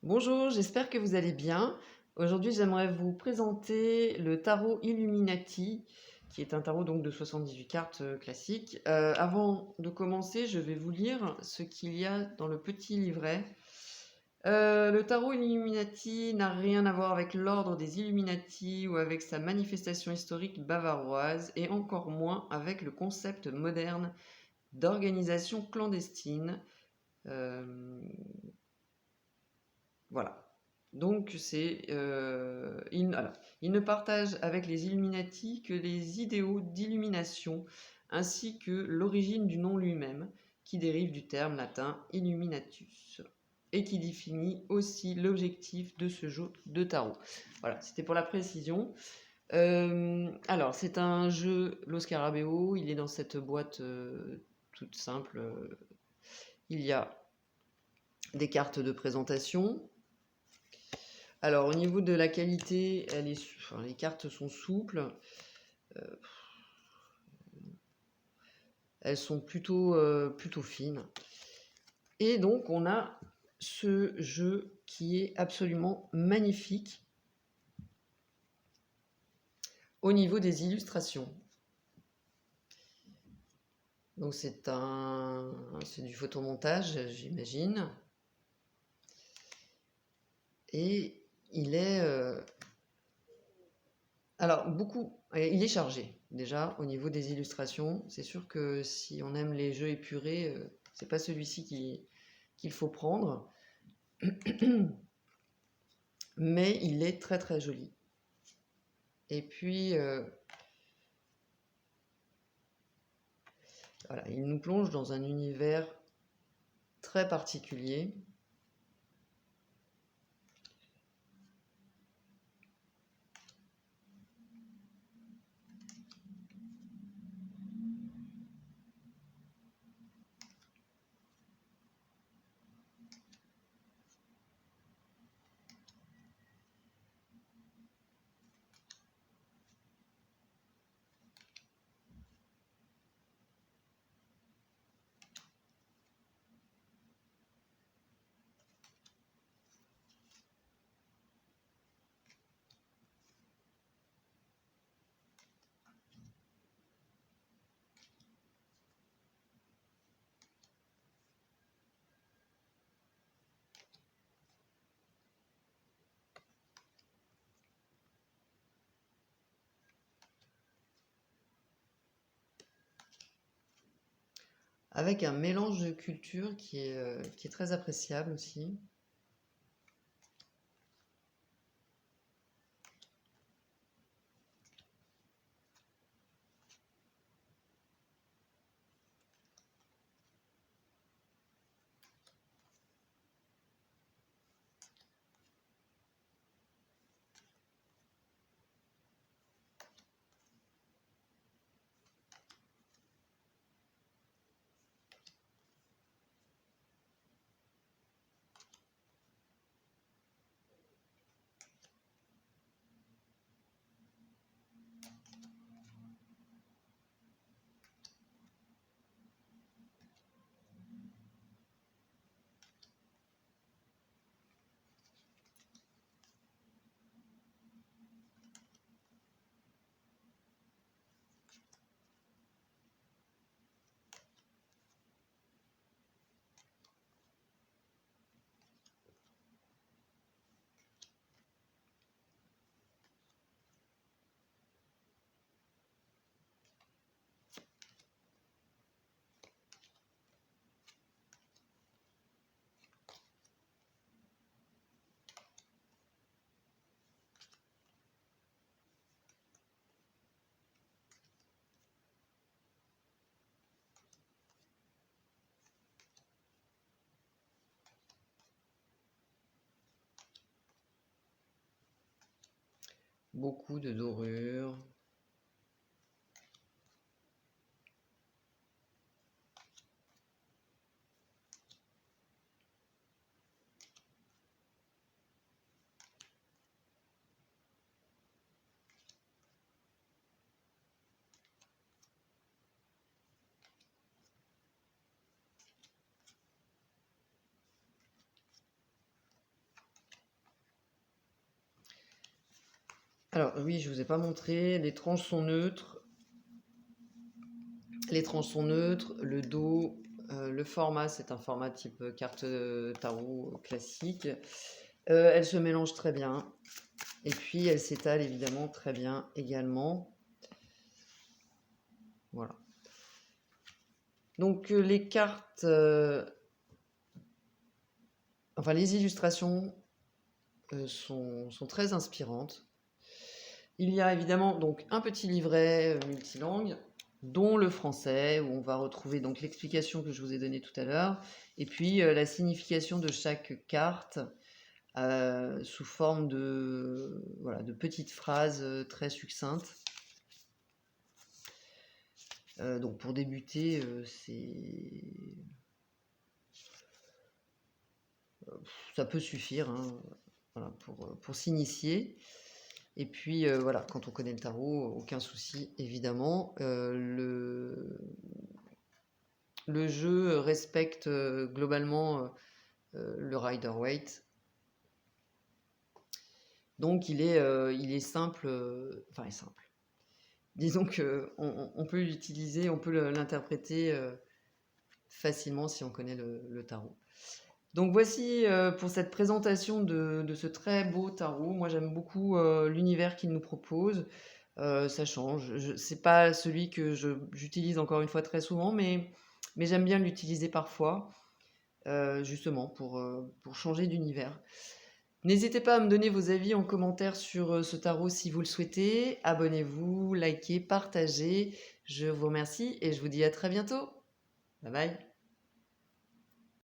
Bonjour, j'espère que vous allez bien. Aujourd'hui, j'aimerais vous présenter le tarot Illuminati, qui est un tarot donc de 78 cartes classique. Avant de commencer, je vais vous lire ce qu'il y a dans le petit livret. Le tarot Illuminati n'a rien à voir avec l'ordre des Illuminati ou avec sa manifestation historique bavaroise, et encore moins avec le concept moderne d'organisation clandestine. Voilà. Donc il ne partage avec les Illuminati que les idéaux d'illumination, ainsi que l'origine du nom lui-même, qui dérive du terme latin illuminatus, et qui définit aussi l'objectif de ce jeu de tarot. Voilà, c'était pour la précision. Alors, c'est un jeu Lo Scarabeo, il est dans cette boîte toute simple. Il y a des cartes de présentation. Alors, au niveau de la qualité, les cartes sont souples. Elles sont plutôt fines. Et donc, on a ce jeu qui est absolument magnifique au niveau des illustrations. Donc, c'est du photomontage, j'imagine. Et il est... alors, il est chargé, déjà, au niveau des illustrations. C'est sûr que si on aime les jeux épurés, c'est pas celui-ci qu'il faut prendre. Mais il est très très joli. Et puis, voilà, il nous plonge dans un univers très particulier. Avec un mélange de cultures qui est très appréciable aussi. Beaucoup de dorures. Alors oui, je vous ai pas montré, les tranches sont neutres. Les tranches sont neutres, le dos, le format, c'est un format type carte tarot classique. Elle se mélange très bien. Et puis, elle s'étale évidemment très bien également. Voilà. Donc, les cartes, enfin, les illustrations sont très inspirantes. Il y a évidemment donc un petit livret multilingue, dont le français, où on va retrouver donc l'explication que je vous ai donnée tout à l'heure, et puis la signification de chaque carte sous forme de, voilà, de petites phrases très succinctes. Donc pour débuter, ça peut suffire, hein, voilà, pour s'initier. Et puis voilà, quand on connaît le tarot, aucun souci évidemment. Le jeu respecte globalement le Rider-Waite. Donc il est simple, enfin simple. Disons qu'on peut l'utiliser, on peut l'interpréter facilement si on connaît le tarot. Donc voici pour cette présentation de ce très beau tarot. Moi j'aime beaucoup l'univers qu'il nous propose. Ça change. C'est pas celui que j'utilise encore une fois très souvent, mais j'aime bien l'utiliser parfois, justement pour changer d'univers. N'hésitez pas à me donner vos avis en commentaire sur ce tarot si vous le souhaitez. Abonnez-vous, likez, partagez. Je vous remercie et je vous dis à très bientôt. Bye bye.